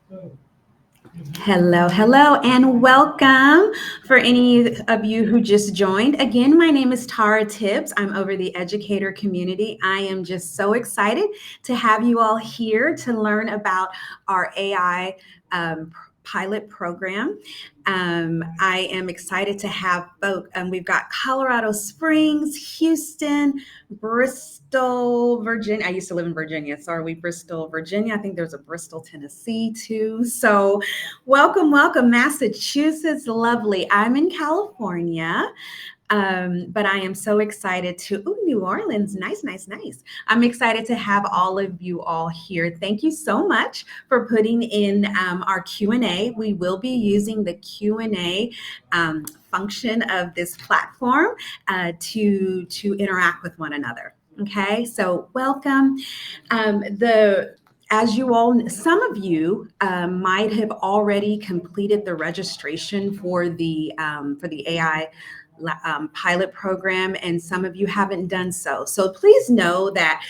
Hello, hello, and welcome for any of you who just joined. Again, my name is Tara Tibbs. I'm over the educator community. I am just so excited to have you all here to learn about our AI pilot program. I am excited to have both. We've got Colorado Springs, Houston, Bristol, Virginia. I used to live in Virginia, so are we Bristol, Virginia? I think there's a Bristol, Tennessee too. So welcome, welcome, Massachusetts. Lovely. I'm in California. But I am so excited to, New Orleans, nice, nice, nice. I'm excited to have all of you all here. Thank you so much for putting in our Q&A. We will be using the Q&A function of this platform to interact with one another. Okay, so welcome. As you all, some of you might have already completed the registration for the AI pilot program, and some of you haven't done so. So please know that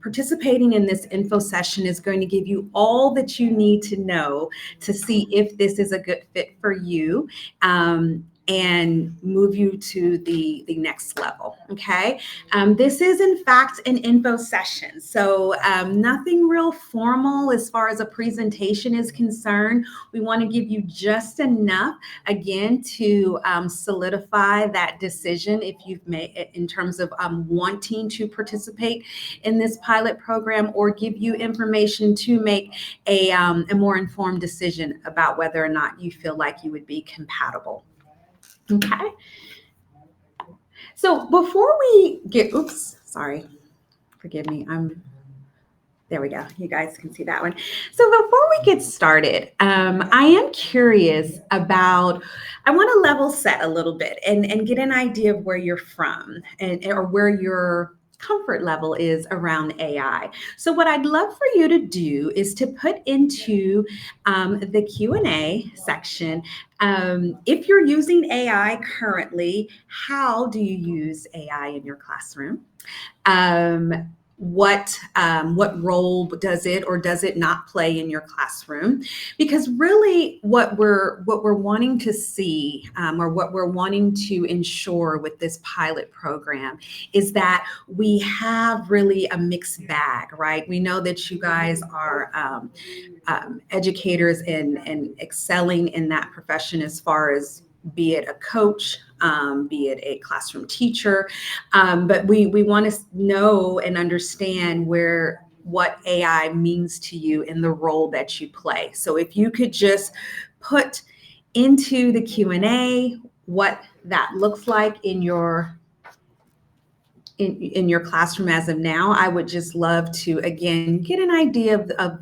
participating in this info session is going to give you all that you need to know to see if this is a good fit for you. And move you to the next level. Okay. This is in fact an info session. So nothing real formal as far as a presentation is concerned. We want to give you just enough, again, to solidify that decision if you've made it in terms of wanting to participate in this pilot program, or give you information to make a more informed decision about whether or not you feel like you would be compatible. Okay. So before we get, sorry, forgive me. There we go. You guys can see that one. So before we get started, I am curious about, I want to level set a little bit and get an idea of where you're from or where your comfort level is around AI. So what I'd love for you to do is to put into the Q&A section, if you're using AI currently, how do you use AI in your classroom? What role does it or does it not play in your classroom? Because really what we're wanting to see, or what we're wanting to ensure with this pilot program is that we have really a mixed bag, right? We know that you guys are educators and excelling in that profession, as far as be it a coach, be it a classroom teacher. But we want to know and understand what AI means to you in the role that you play. So if you could just put into the Q&A what that looks like in your classroom as of now, I would just love to, again, get an idea of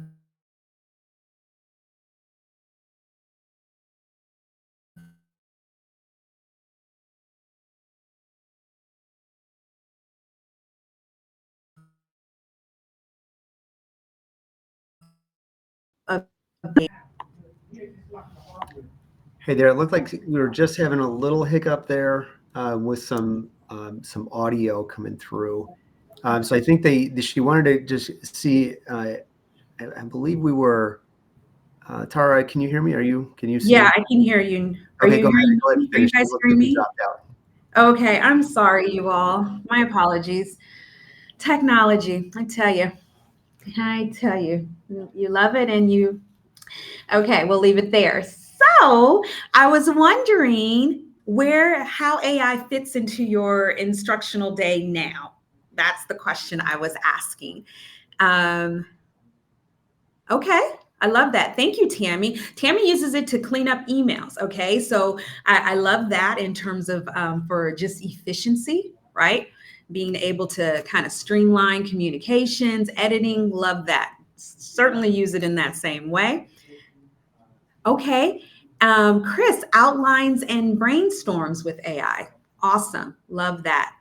Hey there, it looked like we were just having a little hiccup there with some audio coming through. So I think she wanted to just see, I believe we were, Tara, can you hear me? Can you see? Yeah, I can hear you. Are Okay, you go ahead. hearing Go ahead me? and Are you finish. guys It looked hearing like you me? dropped out. Okay, I'm sorry, you all. My apologies. Technology, I tell you. You love it and you, okay, we'll leave it there. So I was wondering how AI fits into your instructional day now. That's the question I was asking. Um, Okay. I love that. Thank you, Tammy. Tammy uses it to clean up emails. Okay. So I love that in terms of for just efficiency, right? Being able to kind of streamline communications, editing. Love that. Certainly use it in that same way. Okay. Chris, outlines and brainstorms with AI. Awesome. Love that.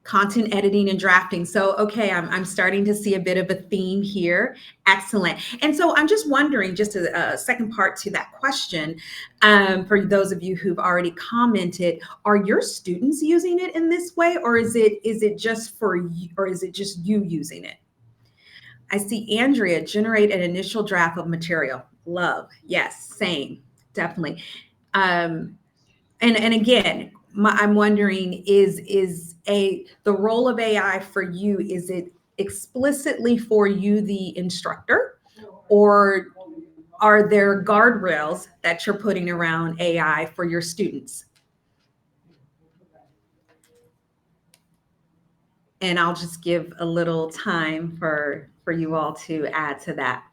Content editing and drafting. So, okay, I'm starting to see a bit of a theme here. Excellent. And so I'm just wondering, just a second part to that question, for those of you who've already commented, are your students using it in this way, or is it just for you, or is it just you using it? I see Andrea generate an initial draft of material. Love. Yes, same. Definitely. Um, and again, I'm wondering, is a the role of AI for you, is it explicitly for you, the instructor, or are there guardrails that you're putting around AI for your students? And I'll just give a little time for you all to add to that.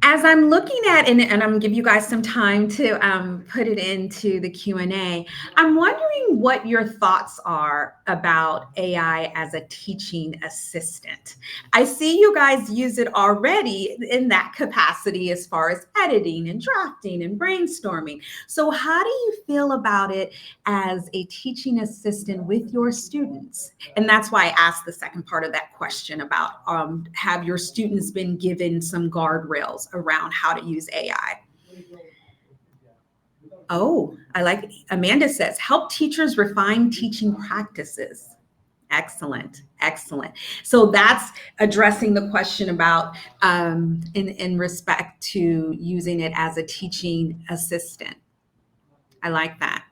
As I'm looking at, and I'm gonna give you guys some time to put it into the Q&A, I'm wondering what your thoughts are about AI as a teaching assistant. I see you guys use it already in that capacity as far as editing and drafting and brainstorming. So how do you feel about it as a teaching assistant with your students? And that's why I asked the second part of that question about have your students been given some guardrails around how to use AI? Oh, I like, Amanda says, help teachers refine teaching practices. Excellent, excellent. So that's addressing the question about in respect to using it as a teaching assistant. I like that.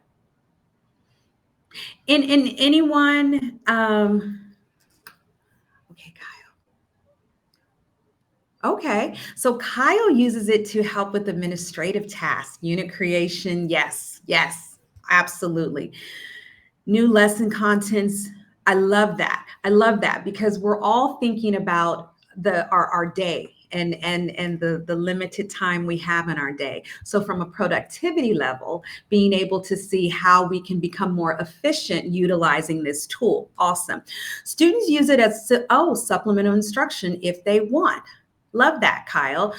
In anyone, okay, okay, so Kyle uses it to help with administrative tasks, unit creation. Yes, yes, absolutely. New lesson contents. I love that. I love that because we're all thinking about our day and the limited time we have in our day. So from a productivity level, being able to see how we can become more efficient utilizing this tool. Awesome. Students use it as supplemental instruction if they want. Love that, Kyle.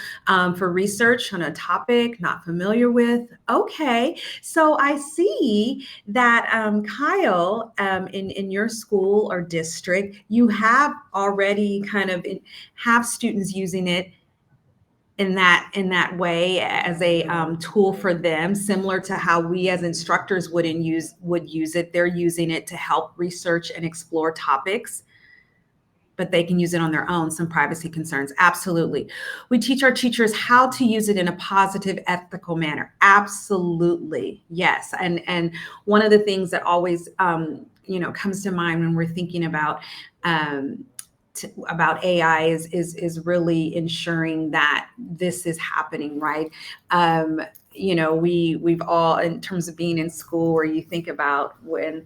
For research on a topic not familiar with. Okay, so I see that Kyle, in your school or district, you have already kind of have students using it in that way as a tool for them, similar to how we as instructors would use it. They're using it to help research and explore topics, but they can use it on their own. Some privacy concerns. Absolutely. We teach our teachers how to use it in a positive, ethical manner. Absolutely. Yes. And one of the things that always, comes to mind when we're thinking about, about AI is really ensuring that this is happening, right? We've all, in terms of being in school, where you think about when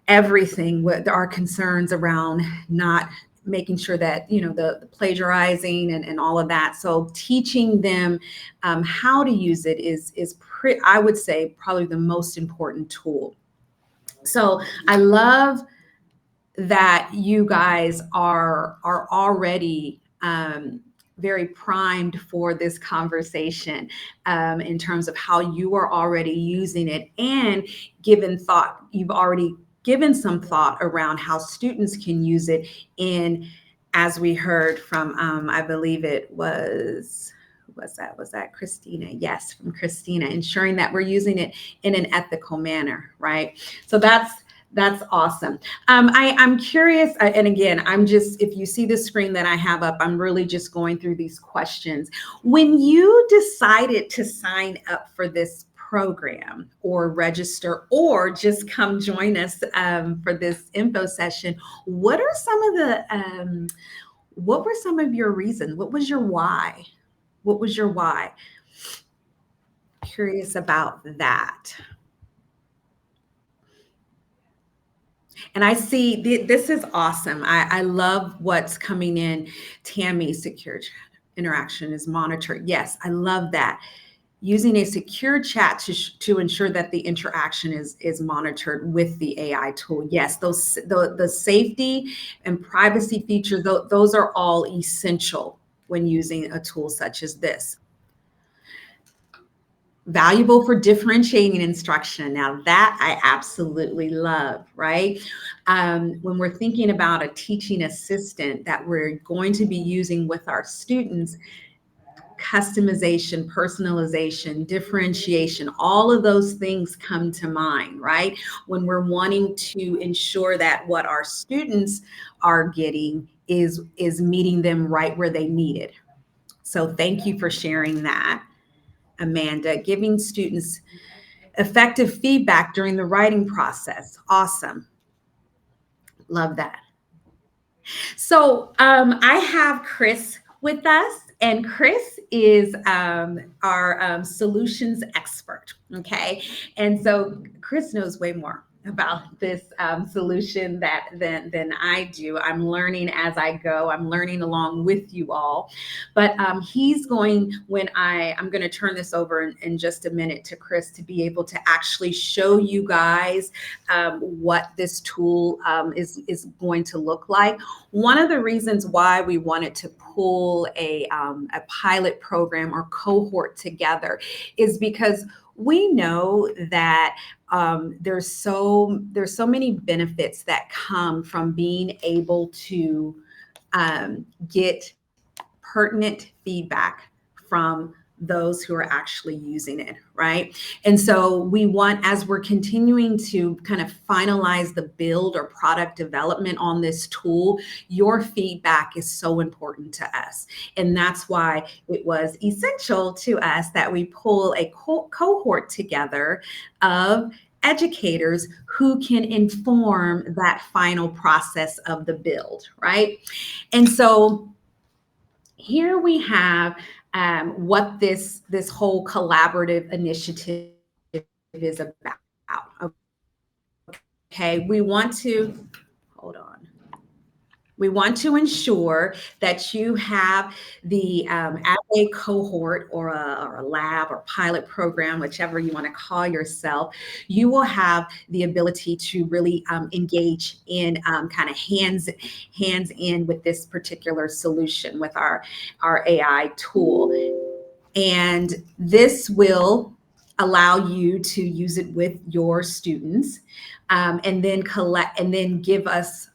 everything with our concerns around not making sure that the plagiarizing and all of that. So teaching them how to use it is I would say probably the most important tool. So I love that you guys are already very primed for this conversation in terms of how you are already using it, and given thought, you've already given some thought around how students can use it in, as we heard from, I believe it was that Christina? Yes, from Christina, ensuring that we're using it in an ethical manner, right? So that's awesome. I'm curious, and again, if you see the screen that I have up, I'm really just going through these questions. When you decided to sign up for this program or register or just come join us for this info session, what were some of your reasons? What was your why? What was your why? Curious about that. And I see this is awesome. I love what's coming in. Tammy, secure chat interaction is monitored. Yes, I love that. Using a secure chat to ensure that the interaction is monitored with the AI tool. Yes, the safety and privacy features, those are all essential when using a tool such as this. Valuable for differentiating instruction. Now that I absolutely love, right? When we're thinking about a teaching assistant that we're going to be using with our students, customization, personalization, differentiation, all of those things come to mind, right? When we're wanting to ensure that what our students are getting is meeting them right where they need it. So thank you for sharing that, Amanda. Giving students effective feedback during the writing process. Awesome. Love that. So I have Chris with us, and Chris is our solutions expert. Okay, and so Chris knows way more about this solution than I do. I'm learning as I go. I'm learning along with you all. But he's going when I'm going to turn this over in just a minute to Chris to be able to actually show you guys what this tool is going to look like. One of the reasons why we wanted to pull a pilot program or cohort together is because we know that there's so many benefits that come from being able to get pertinent feedback from those who are actually using it, right? And so we want, as we're continuing to kind of finalize the build or product development on this tool, your feedback is so important to us. And that's why it was essential to us that we pull a cohort together of educators who can inform that final process of the build, right? And so here we have what this whole collaborative initiative is about. Okay, we want to hold on. We want to ensure that you have the as a cohort or a lab or pilot program, whichever you want to call yourself, you will have the ability to really engage in kind of hands in with this particular solution with our AI tool. And this will allow you to use it with your students and then give us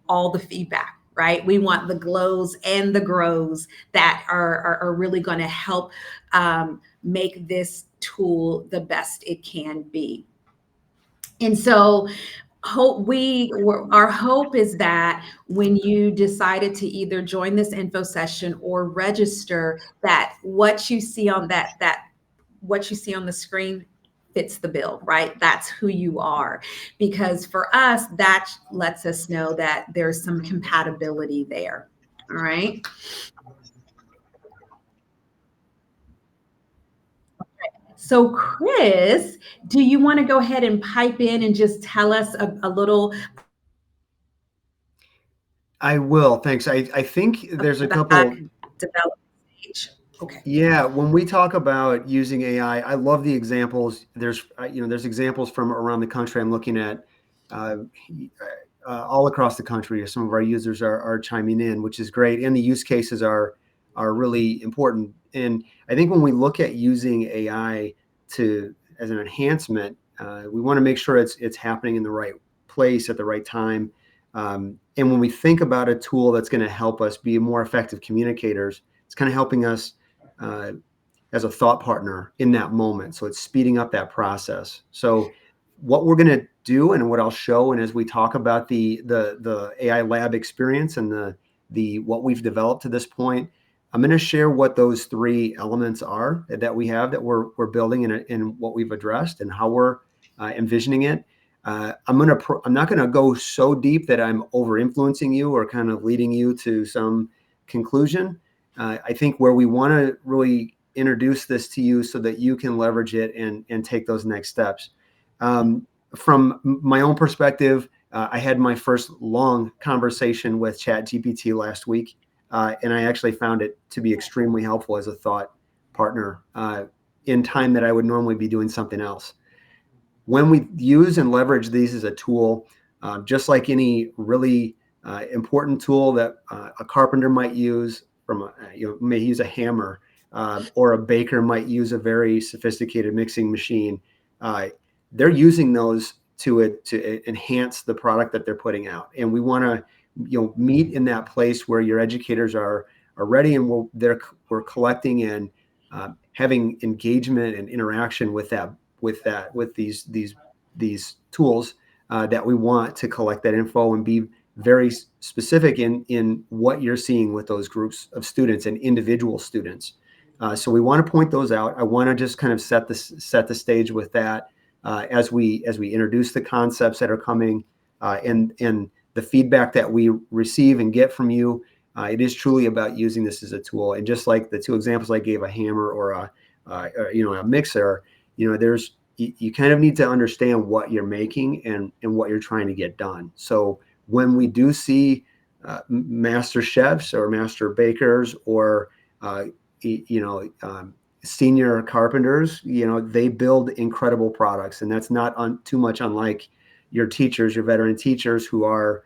all the feedback, right? We want the glows and the grows that are really going to help make this tool the best it can be. And so our hope is that when you decided to either join this info session or register, that what you see on what you see on the screen fits the bill, right? That's who you are. Because for us, that lets us know that there's some compatibility there. All right. So, Chris, do you want to go ahead and pipe in and just tell us a little I will. Thanks. I think there's a about couple. development stage? Okay. Yeah, when we talk about using AI, I love the examples. There's examples from around the country. I'm looking at uh, all across the country. Some of our users are chiming in, which is great, and the use cases are really important. And I think when we look at using AI to as an enhancement, we want to make sure it's happening in the right place at the right time. And when we think about a tool that's going to help us be more effective communicators, it's kind of helping us uh, as a thought partner in that moment. So it's speeding up that process. So what we're going to do and what I'll show, and as we talk about the AI lab experience and the what we've developed to this point, I'm going to share what those three elements are that we have that we're building in what we've addressed and how we're envisioning it. I'm not going to go so deep that I'm over influencing you or kind of leading you to some conclusion. I think where we want to really introduce this to you so that you can leverage it and take those next steps. From my own perspective, I had my first long conversation with ChatGPT last week, and I actually found it to be extremely helpful as a thought partner in time that I would normally be doing something else. When we use and leverage these as a tool, just like any really important tool that a carpenter might use, may use a hammer, or a baker might use a very sophisticated mixing machine. They're using those to enhance the product that they're putting out, and we want to meet in that place where your educators are ready, and we're collecting and having engagement and interaction with these tools that we want to collect that info and be very specific in what you're seeing with those groups of students and individual students. So we want to point those out. I want to just kind of set the stage with that as we introduce the concepts that are coming and the feedback that we receive and get from you. It is truly about using this as a tool. And just like the two examples I gave, a hammer or a mixer, you kind of need to understand what you're making and what you're trying to get done. So when we do see master chefs or master bakers or senior carpenters, they build incredible products, and that's not too much unlike your teachers, your veteran teachers who are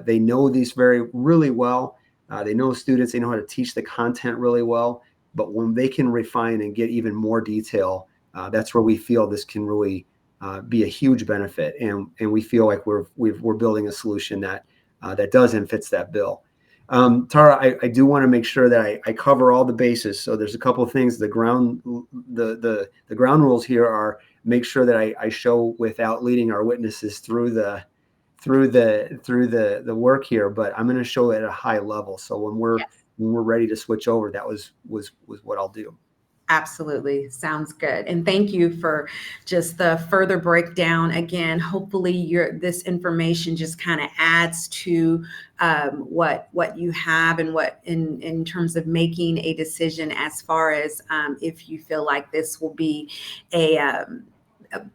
they know these really well. They know students, they know how to teach the content really well, but when they can refine and get even more detail, that's where we feel this can really be a huge benefit, and we feel like we're building a solution that does and fits that bill. Tara, I do want to make sure that I cover all the bases. So there's a couple of things. The ground rules here are make sure that I show without leading our witnesses through the work here, but I'm going to show it at a high level. So when we're ready to switch over, that was what I'll do. Absolutely. Sounds good. And thank you for just the further breakdown. Again, hopefully this information just kind of adds to what you have and what in terms of making a decision as far as if you feel like this will be a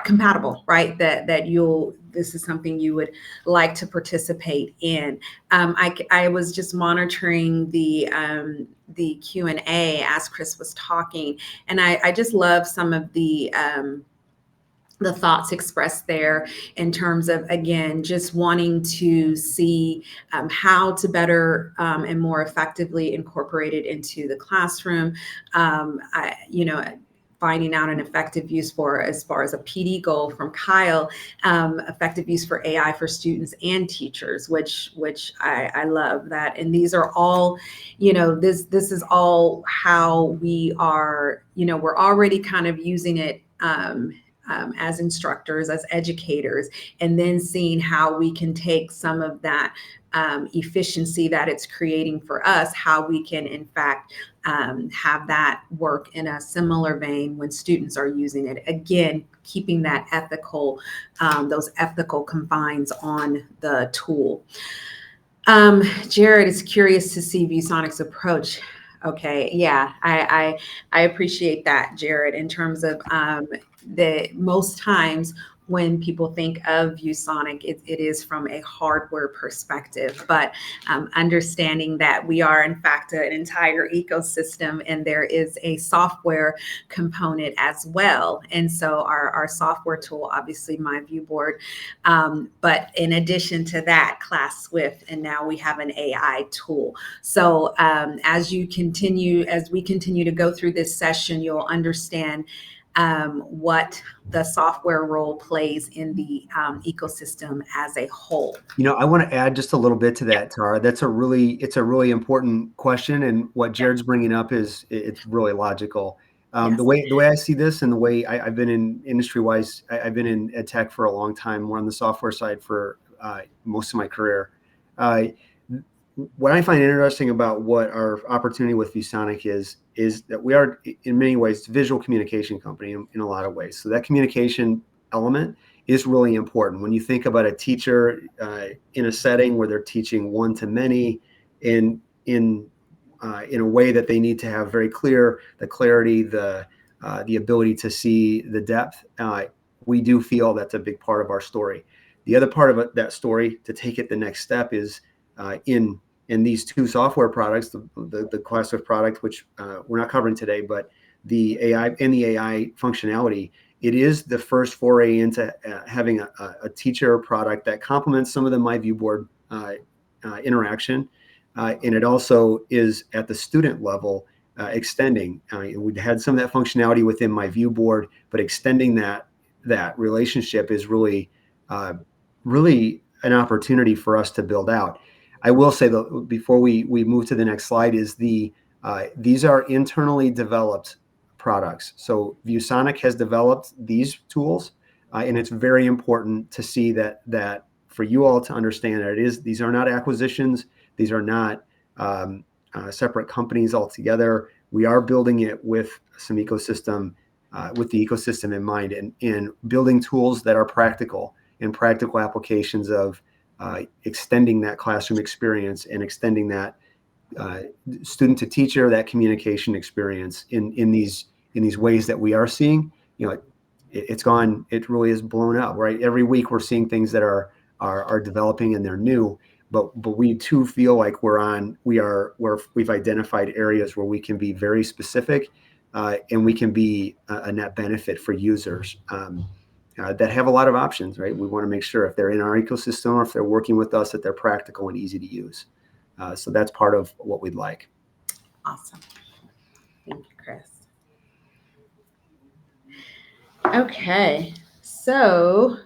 compatible, right? That this is something you would like to participate in. I was just monitoring the Q&A as Chris was talking, and I just love some of the thoughts expressed there in terms of, again, just wanting to see how to better and more effectively incorporate it into the classroom. Finding out an effective use for, as far as a PD goal from Kyle, effective use for AI for students and teachers, which I love that. And these are all, this is all how we are, we're already kind of using it as instructors, as educators, and then seeing how we can take some of that efficiency that it's creating for us, how we can in fact have that work in a similar vein when students are using it. Again, keeping that ethical, those ethical confines on the tool. Jared is curious to see ViewSonic's approach. Okay, yeah, I appreciate that, Jared, in terms of the most times when people think of ViewSonic, it is from a hardware perspective, but understanding that we are in fact an entire ecosystem and there is a software component as well. And so our software tool, obviously my ViewBoard, but in addition to that, Class Swift, and now we have an AI tool. So as we continue to go through this session, you'll understand what the software role plays in the ecosystem as a whole. I want to add just a little bit to that, Tara. It's a really important question, and what Jared's bringing up it's really logical. Yes. The way I see this, and the way I've been in industry-wise, I've been in ed tech for a long time. More on the software side for most of my career. What I find interesting about what our opportunity with ViewSonic is that we are, in many ways, a visual communication company in a lot of ways. So that communication element is really important. When you think about a teacher in a setting where they're teaching one to many in a way that they need to have very clear the clarity, the ability to see the depth, we do feel that's a big part of our story. The other part of that story, to take it the next step, is in these two software products, the Class Swift product, which we're not covering today, but the AI and the AI functionality, it is the first foray into having a teacher product that complements some of the My ViewBoard interaction, and it also is at the student level extending. We've had some of that functionality within My ViewBoard, but extending that relationship is really an opportunity for us to build out. I will say, though, before we move to the next slide, is these are internally developed products. So ViewSonic has developed these tools, and it's very important to see that for you all to understand that these are not acquisitions. These are not separate companies altogether. We are building it with some ecosystem, with the ecosystem in mind, and in building tools that are practical and practical applications of extending that classroom experience and extending that student to teacher, that communication experience in these ways that we are seeing. It really is blown up, right? Every week we're seeing things that are developing and they're new, but we too feel like we've identified areas where we can be very specific, and we can be a net benefit for users that have a lot of options, right? We want to make sure if they're in our ecosystem or if they're working with us, that they're practical and easy to use. So that's part of what we'd like. Awesome. Thank you, Chris. Okay, so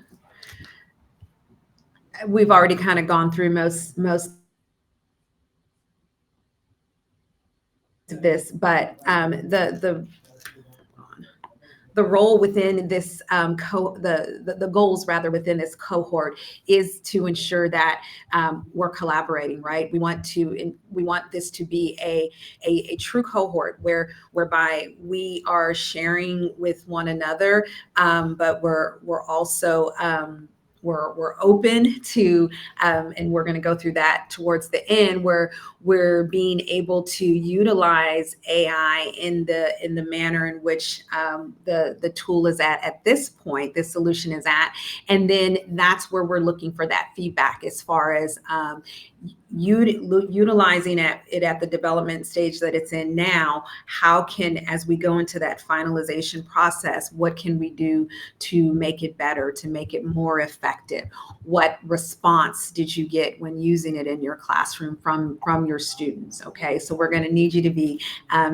we've already kind of gone through most of this, but the role within this the goals rather within this cohort is to ensure that we're collaborating, right? We want this to be a true cohort whereby we are sharing with one another, but we're also we're open to, and we're going to go through that towards the end, where we're being able to utilize AI in the manner in which the tool is at this point, this solution is at, and then that's where we're looking for that feedback as far as utilizing it at the development stage that it's in now. How can, as we go into that finalization process, what can we do to make it better, to make it more effective? What response did you get when using it in your classroom from your students? Okay, so we're going to need you to be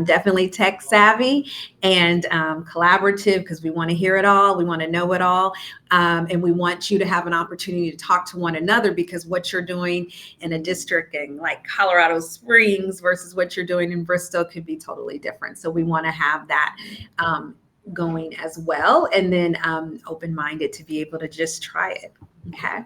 definitely tech savvy and collaborative, because we want to hear it all, we want to know it all, and we want you to have an opportunity to talk to one another, because what you're doing in a district like Colorado Springs versus what you're doing in Bristol could be totally different. So we want to have that going as well, and then open-minded to be able to just try it. Okay,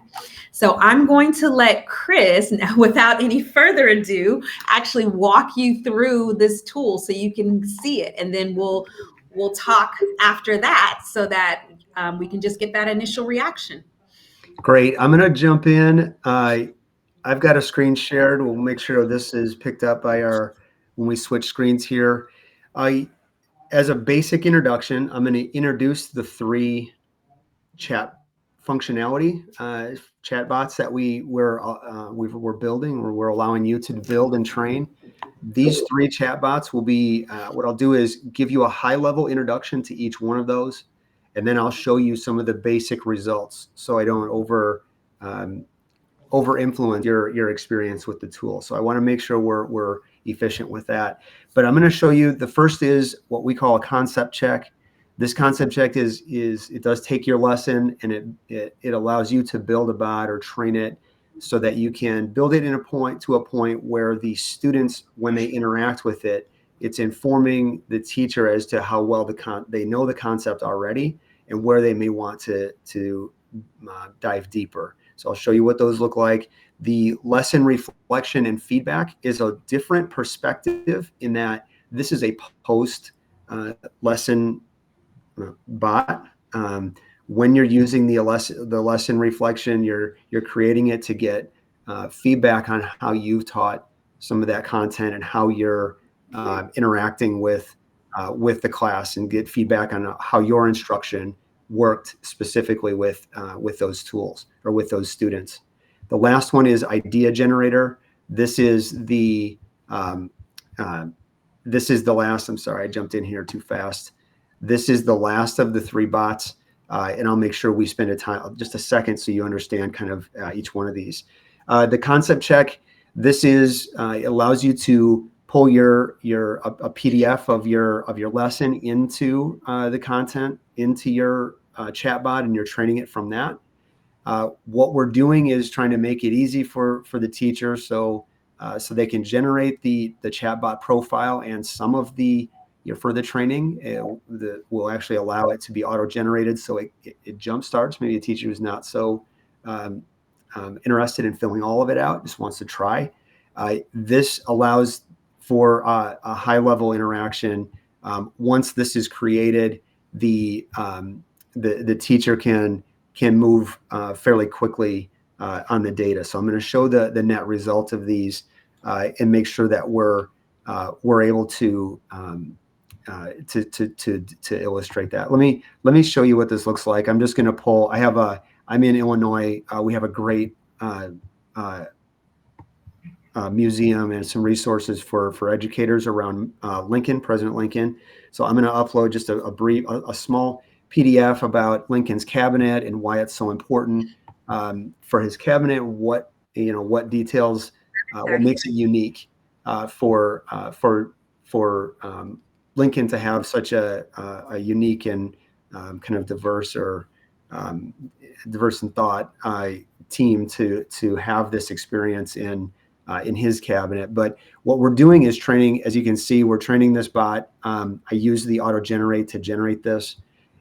so I'm going to let Chris, now, without any further ado, actually walk you through this tool so you can see it, and then we'll talk after that so that we can just get that initial reaction. Great. I'm going to jump in. I've got a screen shared. We'll make sure this is picked up by when we switch screens here. As a basic introduction, I'm going to introduce the 3 chat functionality chatbots that we're building, or we're allowing you to build and train. These 3 chatbots will be, what I'll do is give you a high-level introduction to each one of those, and then I'll show you some of the basic results so I don't over influence your experience with the tool. So I want to make sure we're efficient with that. But I'm going to show you, the first is what we call a concept check. This concept check is it does take your lesson, and it allows you to build a bot or train it so that you can build it to a point where the students, when they interact with it, it's informing the teacher as to how well they know the concept already and where they may want to dive deeper. So I'll show you what those look like. The lesson reflection and feedback is a different perspective in that this is a post lesson bot. When you're using the lesson reflection, you're creating it to get feedback on how you've taught some of that content and how you're interacting with the class, and get feedback on how your instruction worked specifically with those tools or with those students. The last one is idea generator. This is the last. I'm sorry, I jumped in here too fast. This is the last of the 3 bots, and I'll make sure we spend just a second so you understand kind of each one of these. The concept check. This allows you to pull a PDF of your lesson into the content into your chatbot, and you're training it from that. What we're doing is trying to make it easy for the teacher, so they can generate the chatbot profile, and some of for the training will actually allow it to be auto-generated, so it jump starts maybe a teacher who's not so interested in filling all of it out, just wants to try. This allows for a high-level interaction. Once this is created, the teacher can move fairly quickly on the data. So I'm going to show the net result of these and make sure that we're able to illustrate that. Let me show you what this looks like. I'm just going to pull. I'm in Illinois. We have a great museum and some resources for educators around Lincoln, President Lincoln. So I'm going to upload just a small PDF about Lincoln's cabinet and why it's so important for his cabinet. What details, what makes it unique for Lincoln to have such a unique and kind of diverse in thought team to have this experience in his cabinet. But what we're doing is training. As you can see, we're training this bot. I use the auto generate to generate this,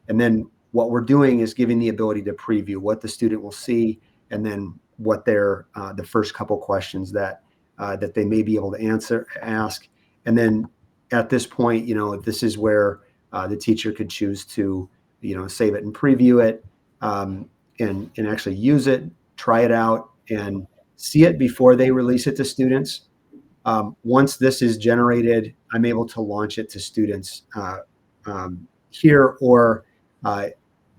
and then what we're doing is giving the ability to preview what the student will see, and then what their the first couple questions that they may be able to ask, and then at this point, this is where the teacher could choose to save it and preview it, and actually use it, try it out, and see it before they release it to students. Once this is generated, I'm able to launch it to students here, or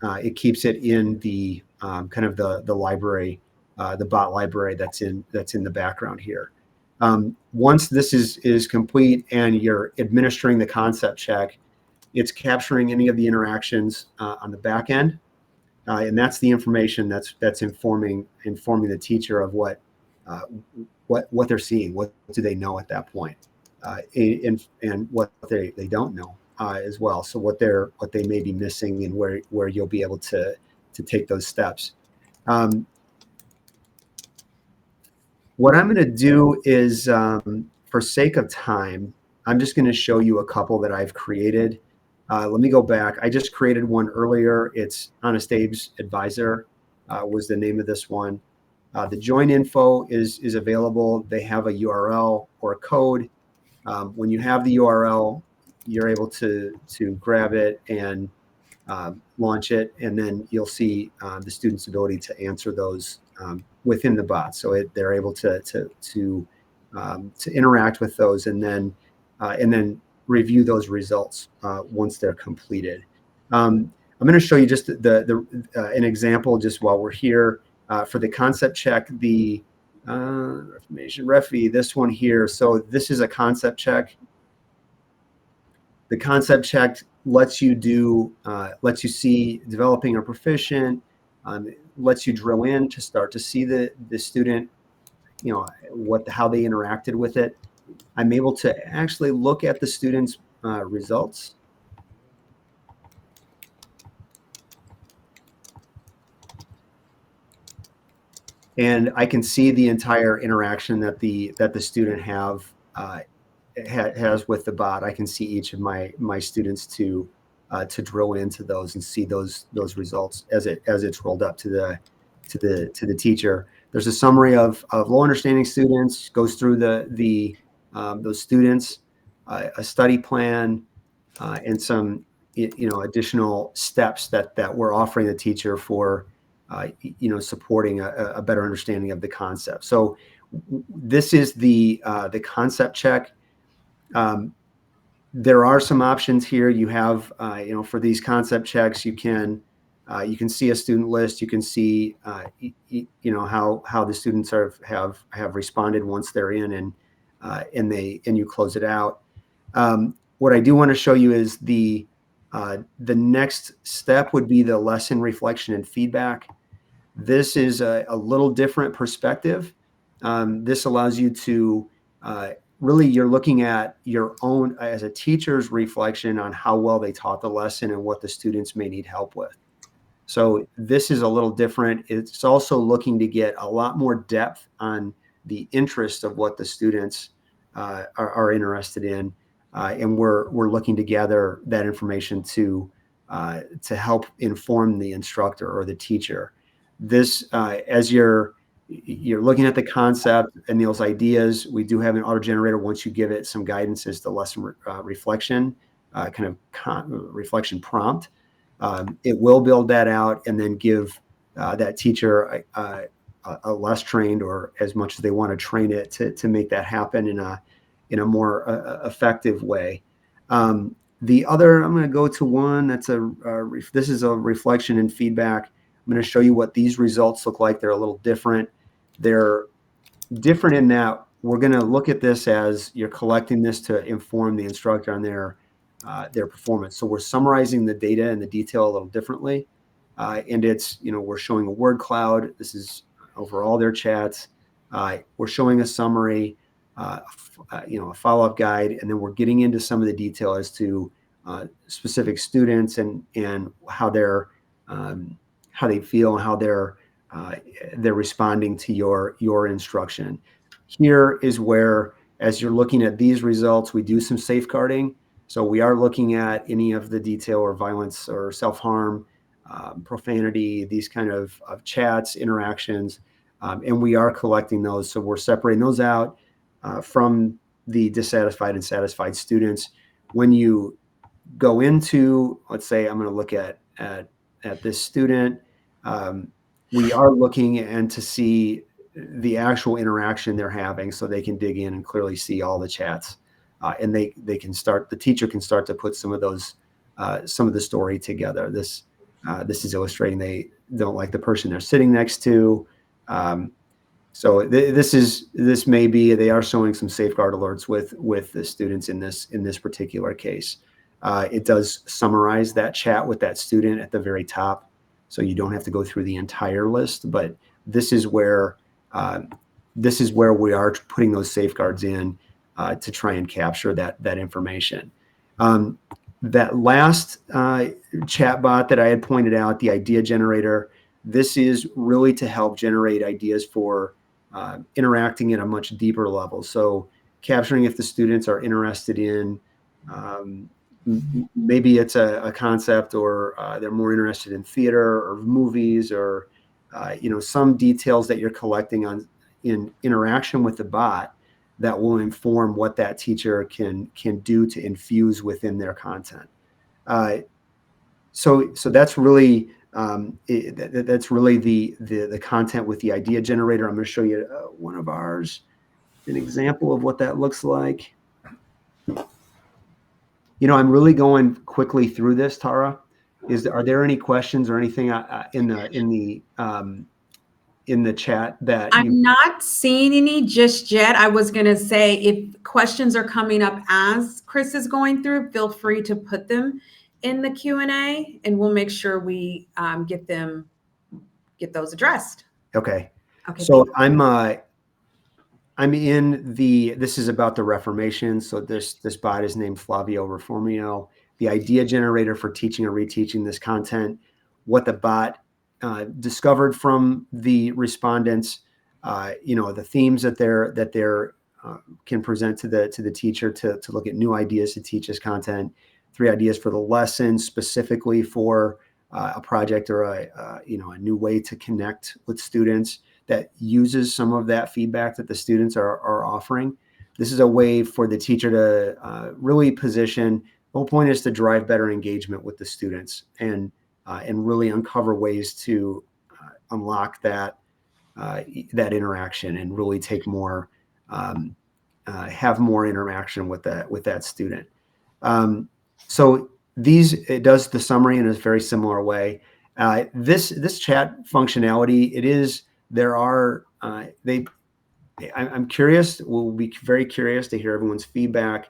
it keeps it in the kind of the library, the bot library that's in the background here. Once this is complete and you're administering the concept check, it's capturing any of the interactions on the back end, and that's the information that's informing the teacher of what they're seeing, what do they know at that point, and what they don't know as well. So what they may be missing, and where you'll be able to take those steps. What I'm going to do is, for sake of time, I'm just going to show you a couple that I've created. Let me go back. I just created one earlier. It's Honest Abe's Advisor was the name of this one. The join info is available. They have a URL or a code. When you have the URL, you're able to grab it and launch it, and then you'll see the student's ability to answer those within the bot. So they're able to interact with those, and then review those results once they're completed. I'm going to show you just an example just while we're here for the concept check. The Reformation Refi, this one here. So this is a concept check. The concept check lets you see developing or proficient, lets you drill in to start to see the student, how they interacted with it. I'm able to actually look at the student's results. And I can see the entire interaction that the student has with the bot. I can see each of my students to drill into those and see those results as it's rolled up to the teacher. There's a summary of low understanding students, goes through those students, a study plan, and some additional steps that we're offering the teacher for supporting a better understanding of the concept. So this is the concept check. There are some options here. You have for these concept checks, you can see a student list. You can see how the students have responded once they're in, and you close it out. What I do want to show you is the next step would be the lesson reflection and feedback. This is a little different perspective. This allows you to really, you're looking at your own, as a teacher's reflection on how well they taught the lesson and what the students may need help with. So this is a little different. It's also looking to get a lot more depth on the interest of what the students are interested in, and we're looking to gather that information to help inform the instructor or the teacher. This, as you're you're looking at the concept and those ideas. We do have an auto generator once you give it some guidance as to lesson reflection, reflection prompt. It will build that out and then give that teacher a less trained, or as much as they want to train it to make that happen in a more effective way. The other, I'm going to go to one that's this is a reflection and feedback. I'm going to show you what these results look like. They're a little different. They're different in that we're going to look at this as you're collecting this to inform the instructor on their performance. So we're summarizing the data and the detail a little differently. And it's, we're showing a word cloud. This is over all their chats. We're showing a summary, a follow-up guide, and then we're getting into some of the detail as to specific students and how they feel and how they're responding to your instruction. Here is where, as you're looking at these results, we do some safeguarding. So we are looking at any of the detail or violence or self-harm, profanity, these kind of chats, interactions, and we are collecting those. So we're separating those out from the dissatisfied and satisfied students. When you go into, let's say, I'm going to look at this student, we are looking and to see the actual interaction they're having, so they can dig in and clearly see all the chats, and the teacher can start to put some of the story together. This is illustrating they don't like the person they're sitting next to. So this may be, they are showing some safeguard alerts with the students in this particular case. It does summarize that chat with that student at the very top, so you don't have to go through the entire list. But this is where we are putting those safeguards in to try and capture that information. That last chat bot that I had pointed out, the idea generator, this is really to help generate ideas for interacting at a much deeper level. So capturing if the students are interested in, maybe it's a concept, or they're more interested in theater or movies, or some details that you're collecting in interaction with the bot that will inform what that teacher can do to infuse within their content. So that's really that's really the content with the idea generator. I'm going to show you one of ours, an example of what that looks like. I'm really going quickly through this, Tara. Are there any questions or anything in the chat that I'm not seeing any just yet? I was going to say, if questions are coming up as Chris is going through, feel free to put them in the Q&A, and we'll make sure we get those addressed. Okay. Okay. So I'm in this is about the Reformation. So this bot is named Flavio Reformio, the idea generator for teaching or reteaching this content. What the bot discovered from the respondents, the themes that they're can present to the teacher to look at new ideas to teach this content. 3 ideas for the lesson, specifically for a project or a new way to connect with students that uses some of that feedback that the students are offering. This is a way for the teacher to really position. The whole point is to drive better engagement with the students and really uncover ways to unlock that interaction and really take more, have more interaction with that student. So it does the summary in a very similar way. This chat functionality, I'm curious. We'll be very curious to hear everyone's feedback.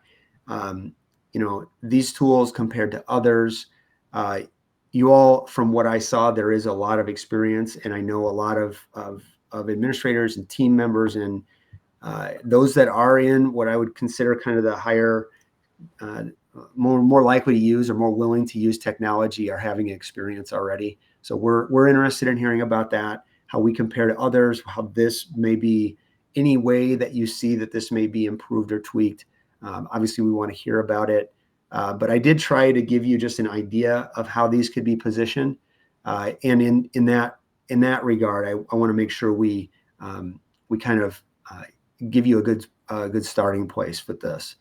These tools compared to others. You all, from what I saw, there is a lot of experience, and I know a lot of administrators and team members, and those that are in what I would consider kind of the higher, more likely to use or more willing to use technology are having experience already. So we're interested in hearing about that, how we compare to others, how this may be any way that you see that this may be improved or tweaked. Obviously, we want to hear about it. But I did try to give you just an idea of how these could be positioned. And in that regard, I want to make sure we we kind of give you a good starting place with this.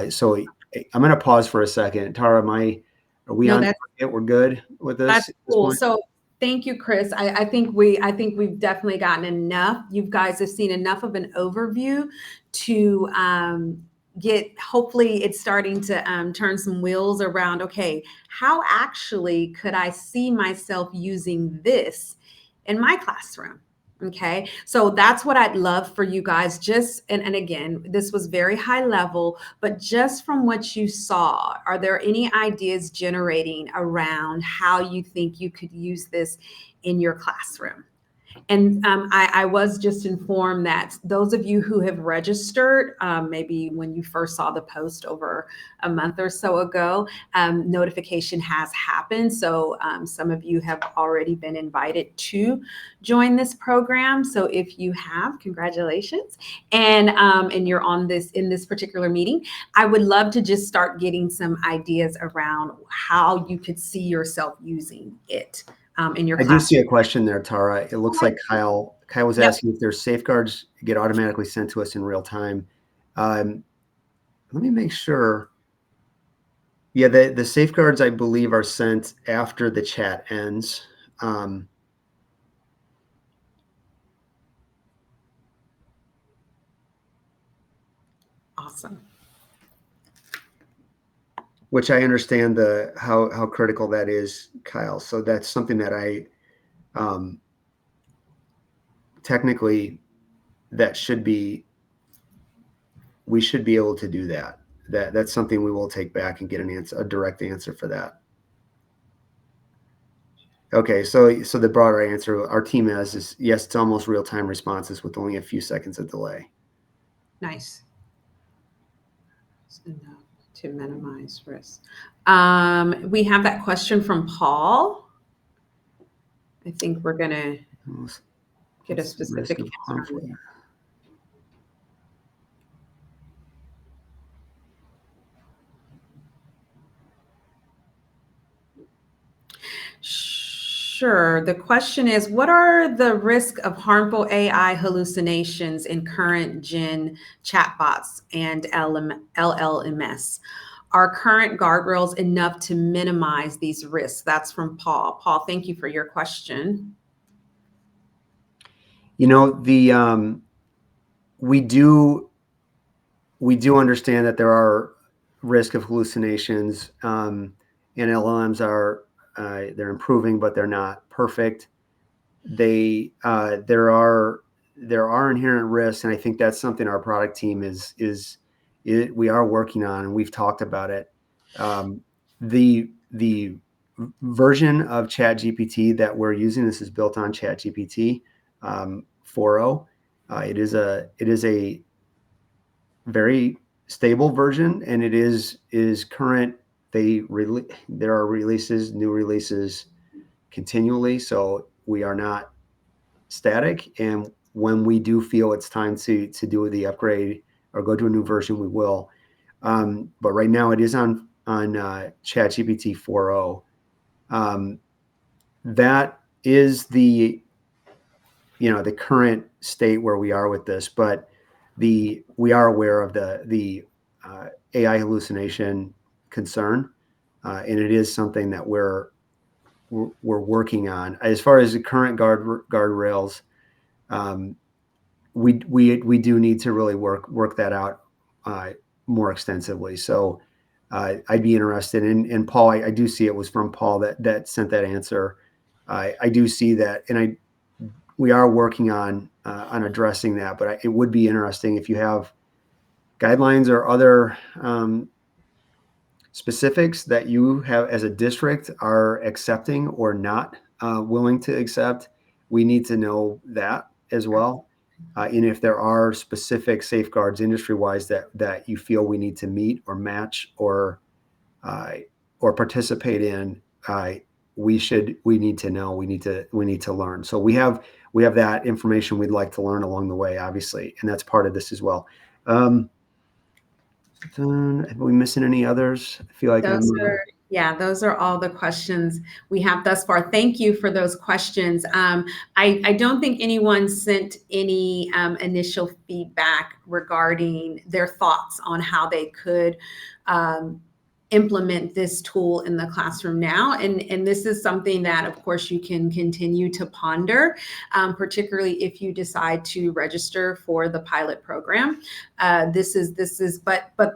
So I'm going to pause for a second. Tara, are we No, on it? We're good with this that's at this cool. point? So thank you, Chris. I think we've definitely gotten enough. You guys have seen enough of an overview to hopefully it's starting to turn some wheels around. Okay, how actually could I see myself using this in my classroom? Okay, so that's what I'd love for you guys. And again, this was very high level, but just from what you saw, are there any ideas generating around how you think you could use this in your classroom? And I was just informed that those of you who have registered, maybe when you first saw the post over a month or so ago, notification has happened. So some of you have already been invited to join this program. So if you have, congratulations, and you're on this in this particular meeting, I would love to just start getting some ideas around how you could see yourself using it in your I do classroom. see a question there, Tara. It looks like Kyle was Yep. asking if there's safeguards get automatically sent to us in real time. Let me make sure. Yeah, the safeguards, I believe, are sent after the chat ends. Awesome. Which I understand how critical that is, Kyle. So that's something that I technically we should be able to do that. That's something we will take back and get a direct answer for that. Okay, so the broader answer our team has is yes, it's almost real-time responses with only a few seconds of delay. Nice. It's enough to minimize risk. We have that question from Paul. I think we're gonna get a specific answer on that. Sure. The question is, what are the risks of harmful AI hallucinations in current gen chatbots and LLMS? Are current guardrails enough to minimize these risks? That's from Paul. Paul, thank you for your question. You know, we do understand that there are risk of hallucinations, and LLMs are they're improving, but they're not perfect. There are inherent risks, and I think that's something our product team we are working on, and we've talked about it. The version of ChatGPT that we're using, this is built on ChatGPT 4.0. It is a very stable version, and it is current. There are new releases continually, so we are not static. And when we do feel it's time to do the upgrade or go to a new version, we will. But right now, it is on ChatGPT 4.0. That is the current state where we are with this, but we are aware of the AI hallucination concern, and it is something that we're working on. As far as the current guardrails, we do need to really work that out more extensively. So I'd be interested in Paul. I do see it was from Paul that sent that answer. I do see that, and we are working on addressing that. But it would be interesting if you have guidelines or other specifics that you have as a district are accepting or not willing to accept. We need to know that as well. And if there are specific safeguards industry-wise that you feel we need to meet or match or participate in, we need to know. We need to learn. So we have that information we'd like to learn along the way, obviously, and that's part of this as well. Are we missing any others? I feel like Yeah, those are all the questions we have thus far. Thank you for those questions. I don't think anyone sent any initial feedback regarding their thoughts on how they could um, implement this tool in the classroom now. And this is something that, of course, you can continue to ponder, particularly if you decide to register for the pilot program. But the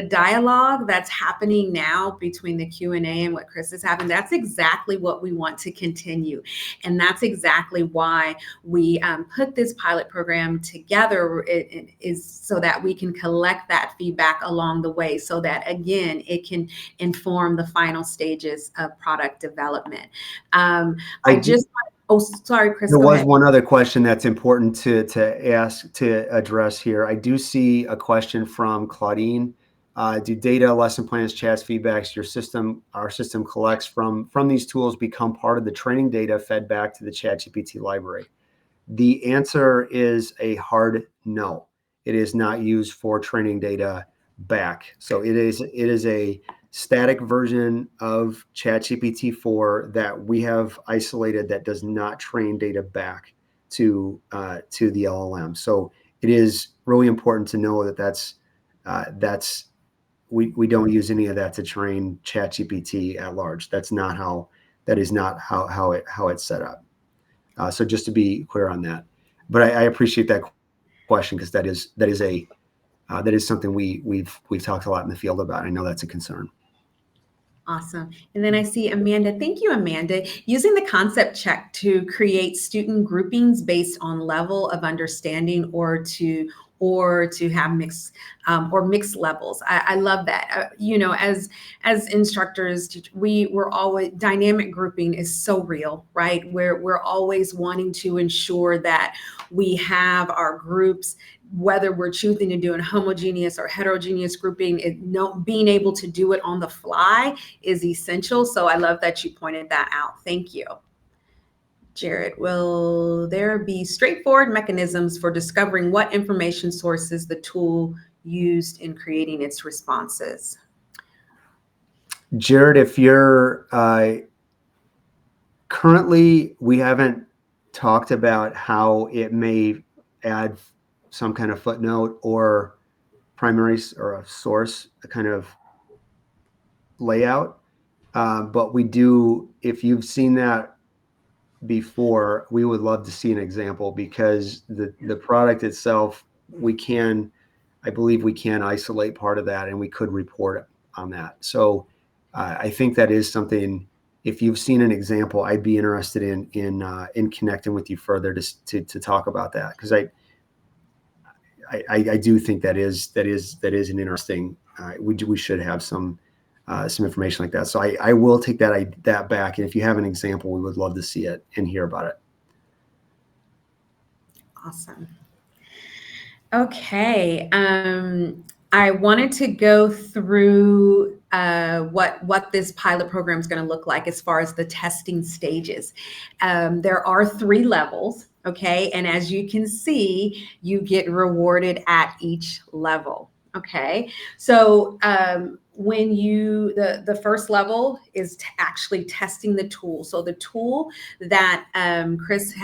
dialogue that's happening now between the Q&A and what Chris is having, that's exactly what we want to continue. And that's exactly why we put this pilot program together. It is so that we can collect that feedback along the way, so that, again, it can inform the final stages of product development. I I do, just, oh, sorry, Chris, there go was ahead. one other question that's important to ask, to address here. I do see a question from Claudine. Do data, lesson plans, chats, feedbacks our system collects from these tools become part of the training data fed back to the ChatGPT library? The answer is a hard no. It is not used for training data back. So it is a static version of ChatGPT 4 that we have isolated that does not train data back to the LLM. So it is really important to know that that's we don't use any of that to train ChatGPT at large. That is not how it's set up. So just to be clear on that, but I appreciate that question, because that is something we've talked a lot in the field about. I know that's a concern. Awesome. And then I see Amanda. Thank you, Amanda. Using the concept check to create student groupings based on level of understanding, or to have mixed levels. I love that. As instructors, we're always, dynamic grouping is so real, right? We're always wanting to ensure that we have our groups, whether we're choosing to do a homogeneous or heterogeneous grouping, being able to do it on the fly is essential. So I love that you pointed that out. Thank you. Jared, will there be straightforward mechanisms for discovering what information sources the tool used in creating its responses? Jared, if you're currently, we haven't talked about how it may add some kind of footnote or primary or a source, a kind of layout. But we do, if you've seen that before, we would love to see an example, because the product itself, I believe we can isolate part of that, and we could report on that. So I think that is something. If you've seen an example, I'd be interested in connecting with you further to talk about that, because I do think that is an interesting. We should have some information like that. So I will take that back, and if you have an example, we would love to see it and hear about it. Awesome. Okay. I wanted to go through what this pilot program is going to look like as far as the testing stages. There are 3 levels, okay? And as you can see, you get rewarded at each level, okay? So when the first level is actually testing the tool. So the tool that Chris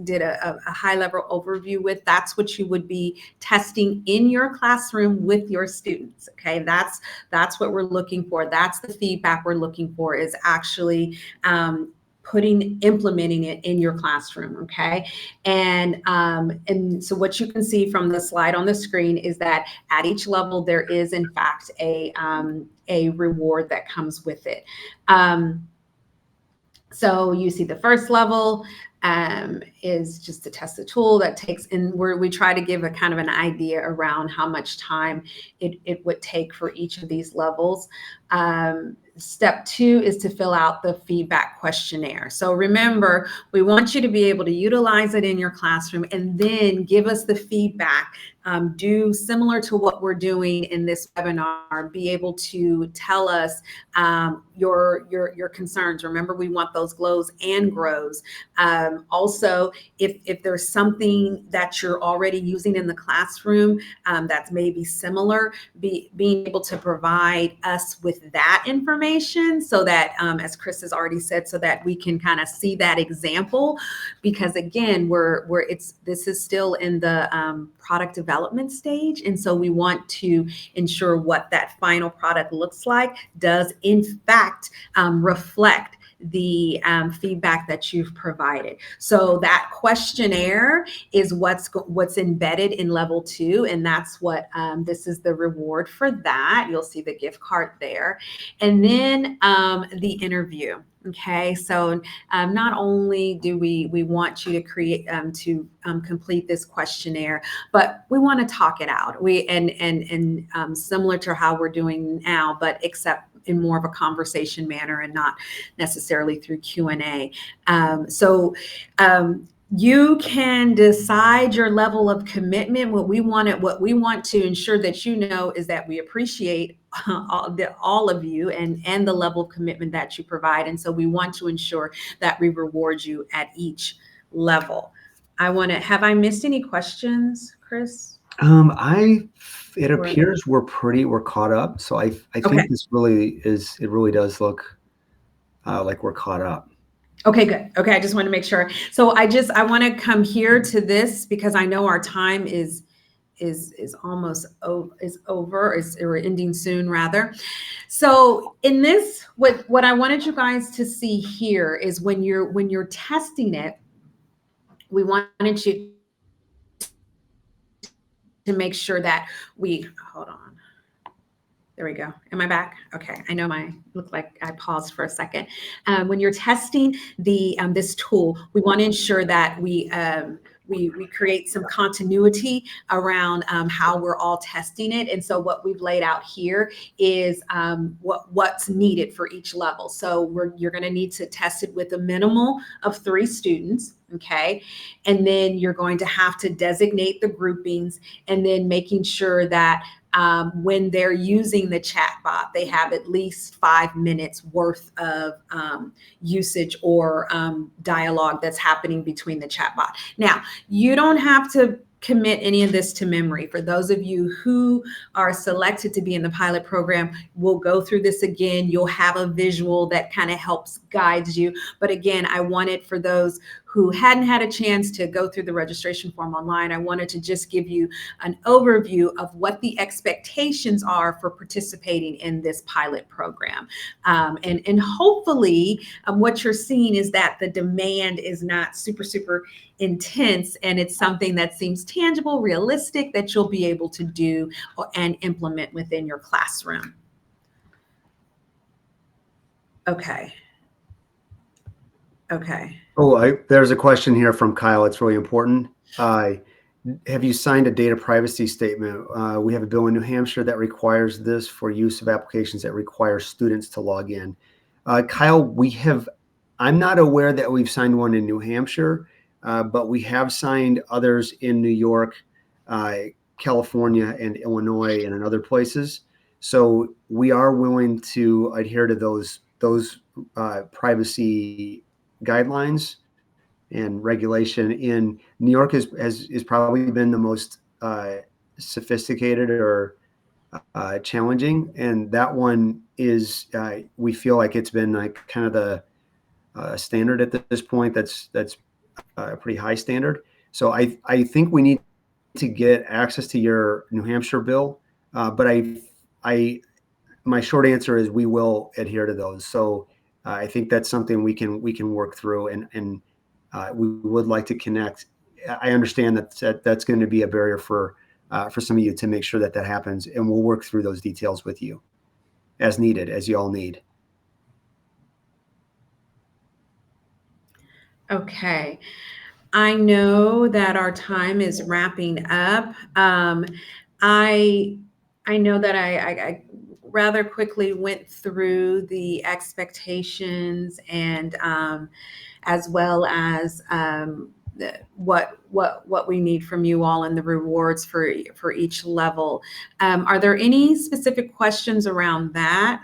did a high level overview with, that's what you would be testing in your classroom with your students. Okay, that's what we're looking for. That's the feedback we're looking for, is actually implementing it in your classroom. Okay, and so what you can see from the slide on the screen is that at each level there is in fact a reward that comes with it. So you see the first level is just to test the tool. That takes, and we try to give a kind of an idea around how much time it would take for each of these levels. Step 2 is to fill out the feedback questionnaire. So remember, we want you to be able to utilize it in your classroom and then give us the feedback. Do similar to what we're doing in this webinar. Be able to tell us your concerns. Remember, we want those glows and grows. Also, So if there's something that you're already using in the classroom that's maybe similar, being able to provide us with that information so that, as Chris has already said, so that we can kind of see that example, because again, this is still in the product development stage, and so we want to ensure what that final product looks like does in fact reflect the feedback that you've provided. So that questionnaire is what's embedded in level 2, and that's what this is the reward for that. You'll see the gift card there, and then the interview. Okay, so not only do we want you to create complete this questionnaire, but we want to talk it out. And similar to how we're doing now, but except in more of a conversation manner and not necessarily through Q&A. So you can decide your level of commitment. What we want to ensure that you know is that we appreciate all of you and the level of commitment that you provide. And so we want to ensure that we reward you at each level. Have I missed any questions, Chris? It appears we're caught up. So I think this really does look like we're caught up. Okay, good. Okay, I just want to make sure. So I want to come here to this because I know our time is almost over, or ending soon rather. So in this, what I wanted you guys to see here is when you're testing it, we wanted you to make sure that hold on. There we go. Am I back? Okay. I know looked like I paused for a second. When you're testing this tool, we want to ensure that we create some continuity around how we're all testing it. And so what we've laid out here is what's needed for each level. So you're going to need to test it with a minimal of 3 students. Okay. And then you're going to have to designate the groupings, and then making sure that when they're using the chatbot, they have at least 5 minutes worth of usage or dialogue that's happening between the chatbot. Now, you don't have to commit any of this to memory. For those of you who are selected to be in the pilot program, we'll go through this again. You'll have a visual that kind of helps guide you. But again, I wanted, for those who hadn't had a chance to go through the registration form online, I wanted to just give you an overview of what the expectations are for participating in this pilot program. And hopefully what you're seeing is that the demand is not super intense, and it's something that seems tangible, realistic, that you'll be able to do and implement within your classroom. Okay. Oh, there's a question here from Kyle. It's really important. Have you signed a data privacy statement? We have a bill in New Hampshire that requires this for use of applications that require students to log in. Kyle, I'm not aware that we've signed one in New Hampshire, but we have signed others in New York, California, and Illinois, and in other places. So we are willing to adhere to those privacy guidelines and regulation. In New York has probably been the most sophisticated or challenging, and that one is we feel like it's been like kind of the standard at this point. That's a pretty high standard. So I think we need to get access to your New Hampshire bill, but my short answer is we will adhere to those. So I think that's something we can work through, and we would like to connect. I understand that's going to be a barrier for some of you to make sure that happens, and we'll work through those details with you as needed, as you all need. Okay. I know that our time is wrapping up. I know that I rather quickly went through the expectations and as well as what we need from you all and the rewards for each level. Are there any specific questions around that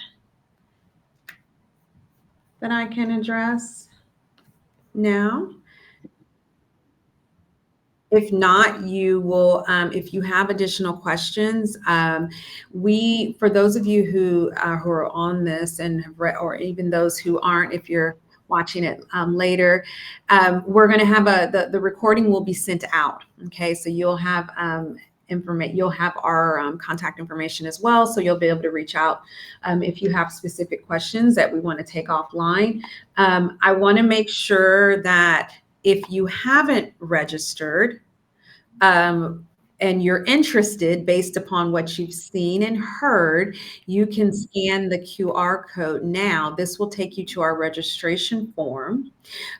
I can address now? If not, you will, if you have additional questions, for those of you who are on this and have read, or even those who aren't, if you're watching it later, we're going to have the recording will be sent out. Okay, so you'll have you'll have our contact information as well, so you'll be able to reach out if you have specific questions that we want to take offline. I want to make sure that if you haven't registered, and you're interested based upon what you've seen and heard, you can scan the QR code now. This will take you to our registration form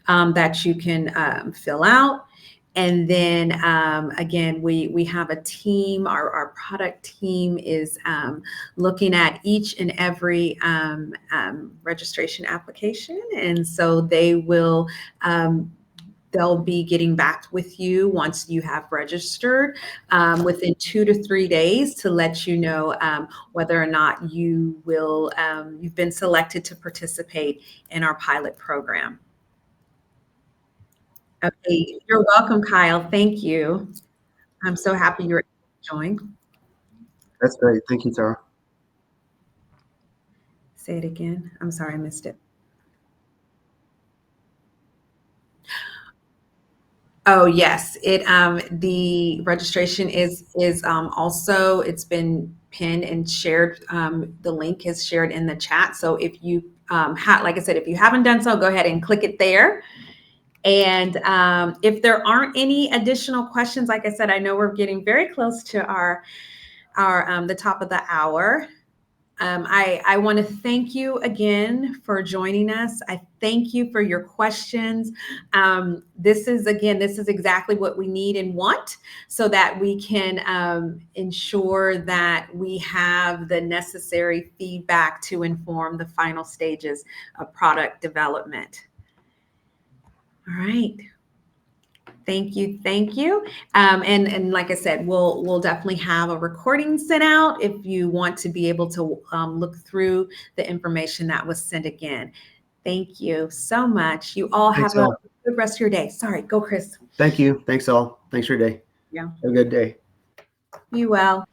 that you can fill out. And then again, we have a team. Our product team is looking at each and every registration application, and so they'll be getting back with you once you have registered within 2 to 3 days to let you know whether or not you've been selected to participate in our pilot program. Okay, you're welcome, Kyle. Thank you. I'm so happy you're joined. That's great. Thank you, Tara. Say it again. I'm sorry, I missed it. Oh yes, the registration is also, it's been pinned and shared. The link is shared in the chat. So if you like I said, if you haven't done so, go ahead and click it there. And if there aren't any additional questions, like I said, I know we're getting very close to our the top of the hour. I want to thank you again for joining us. I thank you for your questions. This is exactly what we need and want so that we can ensure that we have the necessary feedback to inform the final stages of product development. All right. Thank you, thank you. And like I said, we'll definitely have a recording sent out if you want to be able to look through the information that was sent again. Thank you so much. You all Thanks, have a all. good rest of your day. Sorry, go Chris. Thank you. Thanks, all. Thanks for your day. Yeah. Have a good day. You well.